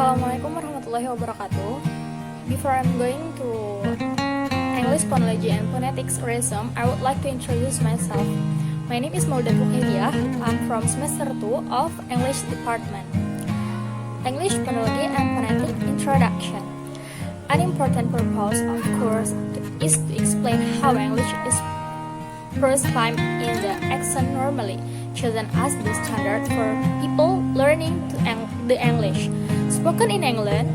Assalamualaikum warahmatullahi wabarakatuh. Before I'm going to English phonology and phonetics rhythm, I would like to introduce myself. My name is Maulidatul. I'm from semester 2 of English department. English phonology and phonetic introduction. An important purpose of course is to explain how English is prescribed in the accent normally chosen as the standard for people learning the English spoken in England.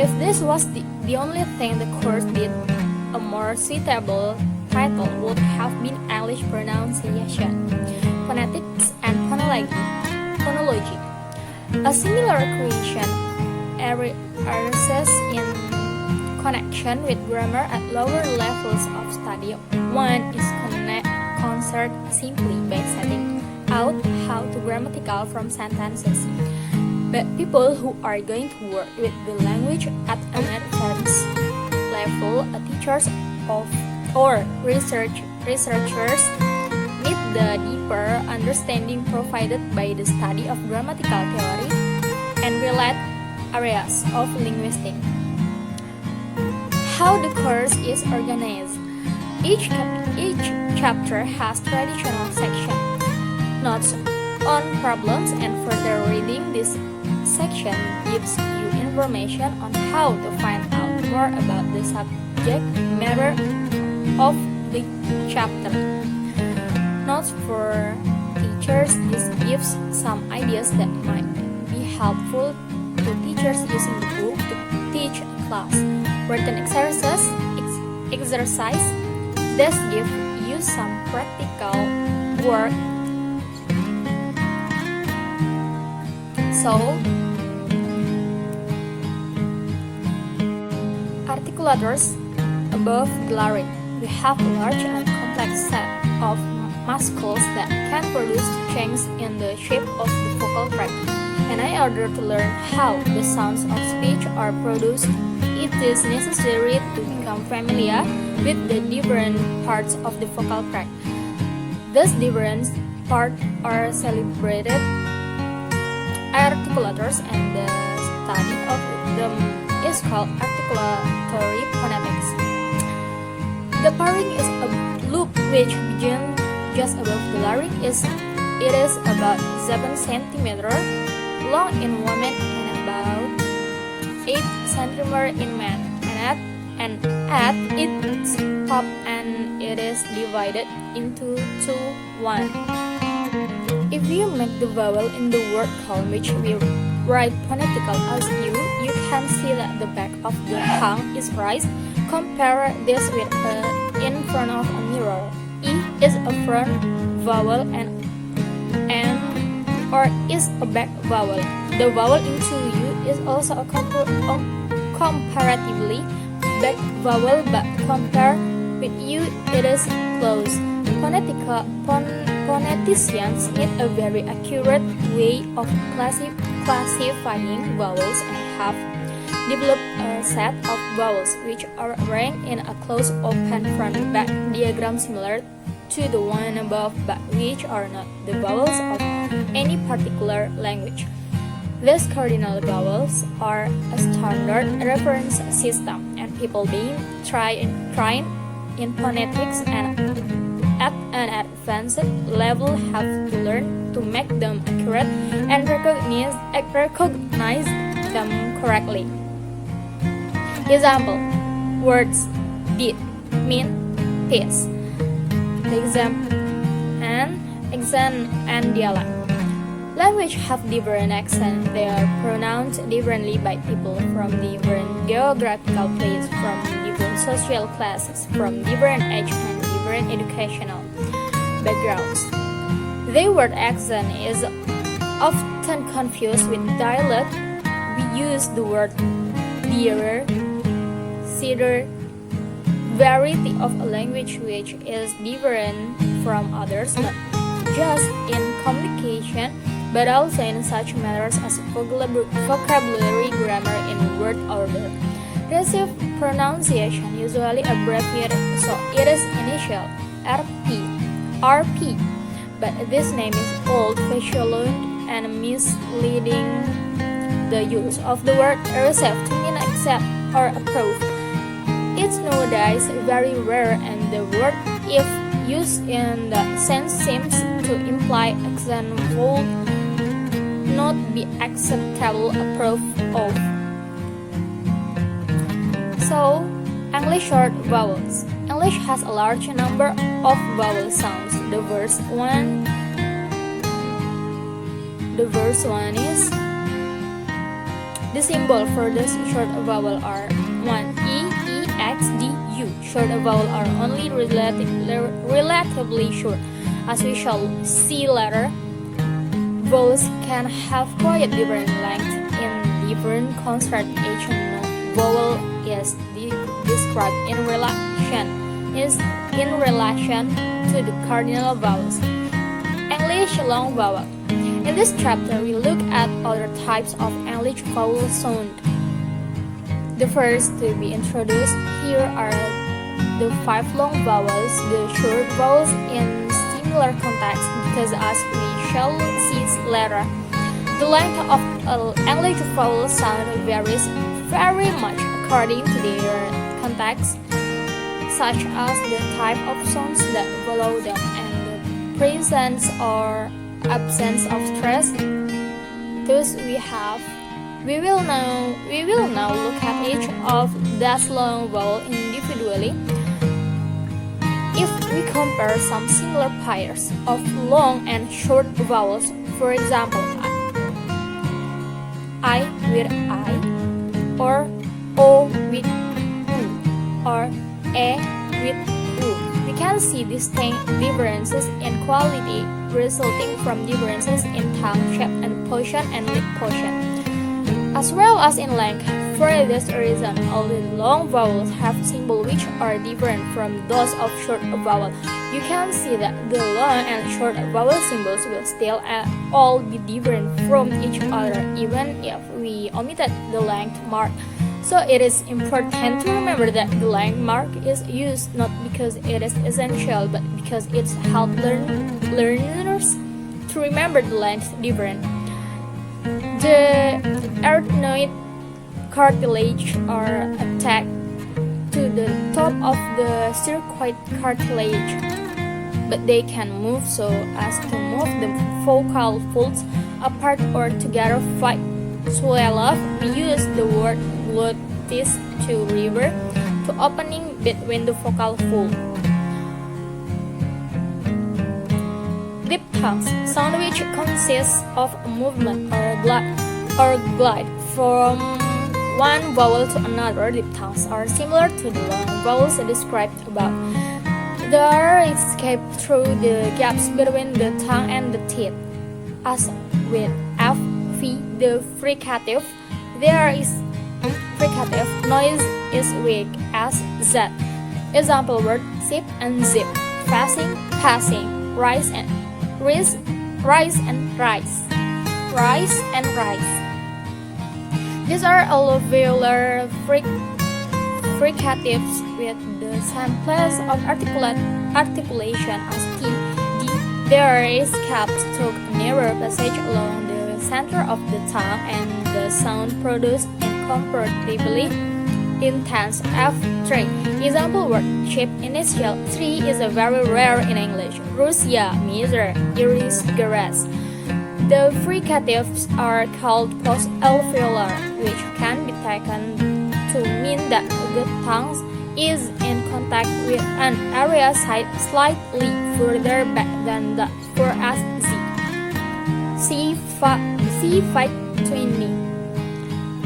If this was the only thing the course did, a more suitable title would have been English pronunciation, phonetics, and phonology. A similar creation arises in connection with grammar at lower levels of study. One is concerned simply by setting out how to grammatical from sentences. But people who are going to work with the language at an advanced level, teachers or researchers need the deeper understanding provided by the study of grammatical theory and related areas of linguistics. How the course is organized. Each chapter has traditional section, notes on problems, and further reading. This section gives you information on how to find out more about the subject matter of the chapter. Notes for teachers. This gives some ideas that might be helpful to teachers using the book to teach a class. Written exercise. This gives you some practical work. So, articulators above the larynx. We have a large and complex set of muscles that can produce changes in the shape of the vocal tract. And in order to learn how the sounds of speech are produced, it is necessary to become familiar with the different parts of the vocal tract. These different parts are celebrated articulators, and the study of them is called articulatory phonetics. The pharynx is a loop which begins just above the larynx. It is about 7 cm long in women and about 8 cm in men, and at its top end it is divided into 1. If you make the vowel in the word column which we write phonetical as you can see that the back of the tongue is raised. Compare this with in front of a mirror. E is a front vowel and N or is a back vowel. The vowel into U is also a comparatively back vowel, but compared with U it is close. Phoneticians need a very accurate way of classifying vowels and have developed a set of vowels which are arranged in a closed open front-back diagram similar to the one above, but which are not the vowels of any particular language. These cardinal vowels are a standard reference system, and people being trained in phonetics and at an advanced level have to learn to make them accurate and recognize them correctly. Example: words did mean peace. Example and dialect. Language have different accents. They are pronounced differently by people from different geographical places, from different social classes, from different age and different educational backgrounds. The word accent is often confused with dialect. We use the word dearer, cedar, variety of a language which is different from others, not just in communication, but also in such matters as vocabulary, grammar, and word order. Receive pronunciation usually abbreviated, so it is initial RP, but this name is old-fashioned and misleading the use of the word receive to mean accept or approve. It's nowadays very rare, and the word if used in that sense seems to imply action would not be acceptable, approved of. So, English short vowels. English has a large number of vowel sounds. The first one is the symbol for the short vowel are 1 E, E, X, D, U. Short vowel are only relatively short. As we shall see later, vowels can have quite different lengths in different consonant. Each vowel is described in relation to the cardinal vowels. English long vowel. In this chapter, we look at other types of English vowel sound. The first to be introduced here are the 5 long vowels, the short vowels in similar context, because as we shall see later, the length of English vowel sound varies very much according to their context, such as the type of sounds that follow them and the presence or absence of stress. Thus we will now look at each of those long vowels individually. If we compare some similar pairs of long and short vowels, for example, I with I, or O with U, or E with U, we can see distinct differences in quality resulting from differences in tongue shape and position and lip position, as well as in length. For this reason, all the long vowels have symbols which are different from those of short vowels. You can see that the long and short vowel symbols will still all be different from each other, even if we omitted the length mark. So it is important to remember that the length mark is used not because it is essential, but because it helps learners to remember the length different. The arytenoid cartilage are attached to the top of the circuit cartilage, but they can move so as to move the vocal folds apart or together. Swallow, we use the word glottis to refer to opening between the vocal folds. Diphthongs, sound which consists of a movement or glide from one vowel to another. Diphthongs are similar to the long vowels described above. They are escaped through the gaps between the tongue and the teeth. As with F, V, the fricative, there is fricative noise is weak as Z. Example word zip and zip, passing, passing, rise and rise, rise and rise, rise and rise. These are alveolar fricatives with the same place of articulation as T, D. There is kept to narrow passage along the center of the tongue, and the sound produced in comparatively intense F3. Example word shape initial 3 is a very rare in English. Russia, Miser, B.INGGRIS. The fricatives are called post-alveolar, which can be taken to mean that the tongue is in contact with an area slightly further back than the first Z. C520.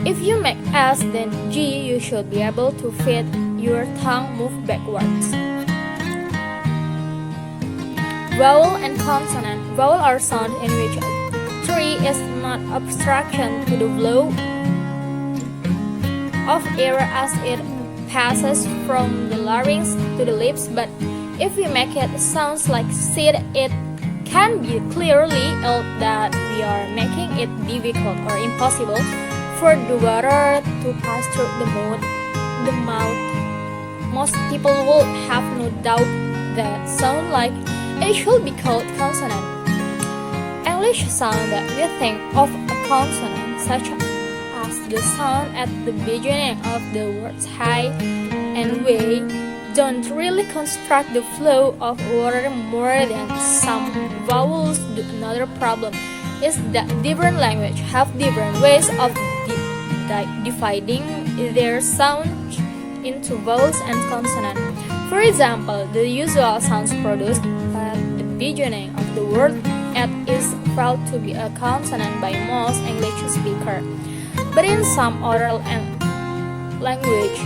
If you make S then G, you should be able to fit your tongue move backwards. Vowel and consonant. Vowel are sound in which 3 is not obstruction to the flow of air as it passes from the larynx to the lips, but if we make it sounds like seed, it can be clearly felt that we are making it difficult or impossible for the water to pass through the mouth. Most people will have no doubt that sound like it should be called consonant. English sound that we think of a consonant as the sound at the beginning of the words high and way don't really construct the flow of water more than some vowels do. Another problem is that different languages have different ways of dividing their sounds into vowels and consonants. For example, the usual sounds produced at the beginning of the word "at" is felt to be a consonant by most English speakers. But in some other language,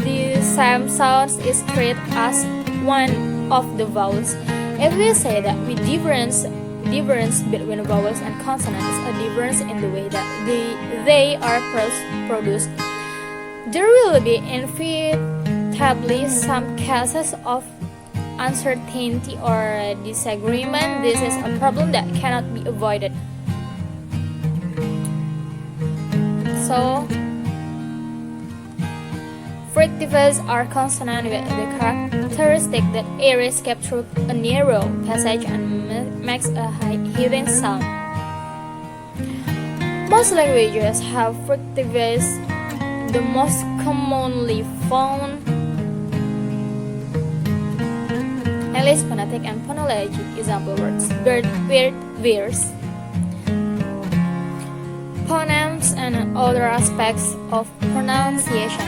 the same sound is treated as one of the vowels. If we say that we difference between vowels and consonants is a difference in the way that they are produced, there will be inevitably some cases of uncertainty or disagreement. This is a problem that cannot be avoided. So, fricatives are consonant with the characteristic that air is kept through a narrow passage and makes a high-hitting sound. Most languages have fricatives. The most commonly found English phonetic and phonology example words: bird, weird, veers. Phonemes and other aspects of pronunciation.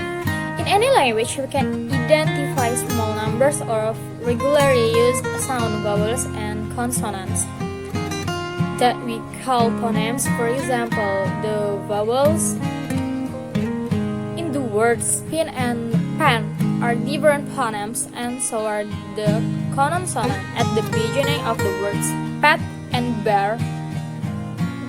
In any language, we can identify small numbers of regularly used sound vowels and consonants that we call phonemes. For example, the vowels in the words pin and pen are different phonemes, and so are the consonants at the beginning of the words pet and bear.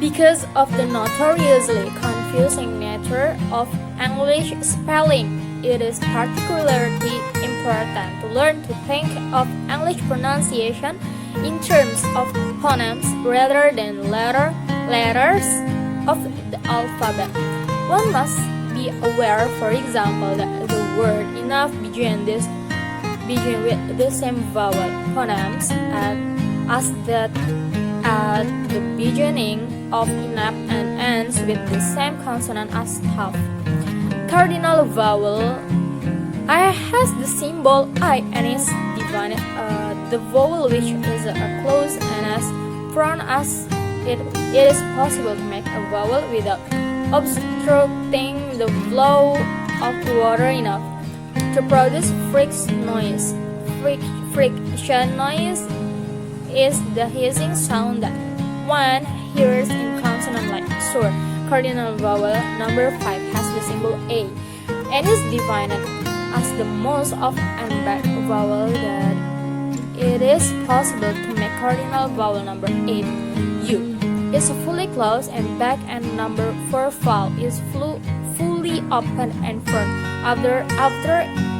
Because of the notoriously confusing nature of English spelling, it is particularly important to learn to think of English pronunciation in terms of phonemes rather than letters of the alphabet. One must be aware, for example, that the word enough begin with the same vowel phonemes as that at the beginning of enough and ends with the same consonant as tough. Cardinal vowel I has the symbol I and is divided the vowel which is close and as front as it is possible to make a vowel without obstructing the flow of water enough to produce friction noise. Friction noise is the hissing sound that one hears in consonant like soar. Cardinal vowel number 5 has the symbol A and is divided as the most of and back vowel that it is possible to make. Cardinal vowel number 8 U is fully closed and back, and number 4 vowel is fully open and firm. After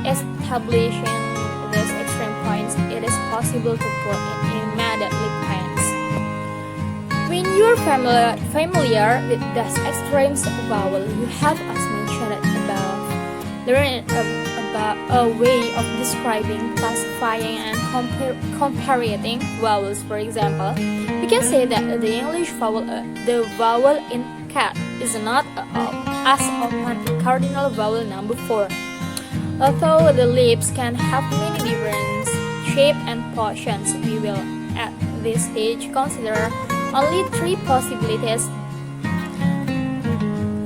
establishing these extreme points, it is possible to put in immediately tense. When you're familiar with these extremes vowel, you have, as mentioned above, learned about a way of describing, classifying, and comparing vowels. For example, we can say that the English vowel, the vowel in cat, is not as often cardinal vowel number 4. Although the lips can have many different shapes and positions, we will at this stage consider only 3 possibilities.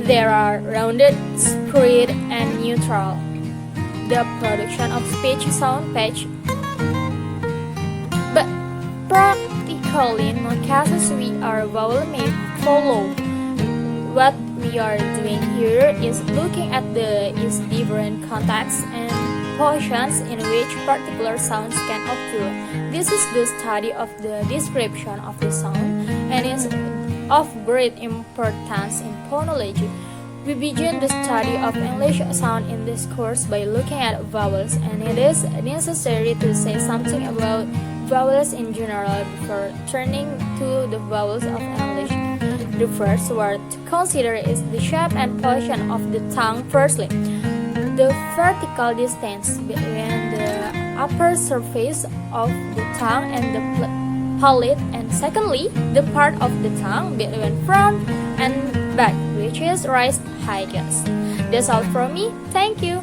There are rounded, spread, and neutral. The production of speech sound pitch. But practically in most cases our vowel may follow. What we are doing here is looking at the different contexts and positions in which particular sounds can occur. This is the study of the description of the sound and is of great importance in phonology. We begin the study of English sound in this course by looking at vowels, and it is necessary to say something about vowels in general before turning to the vowels of English. The first word to consider is the shape and position of the tongue. Firstly, the vertical distance between the upper surface of the tongue and the palate, and secondly, the part of the tongue between front and back, which is rise, high, just. That's all from me. Thank you.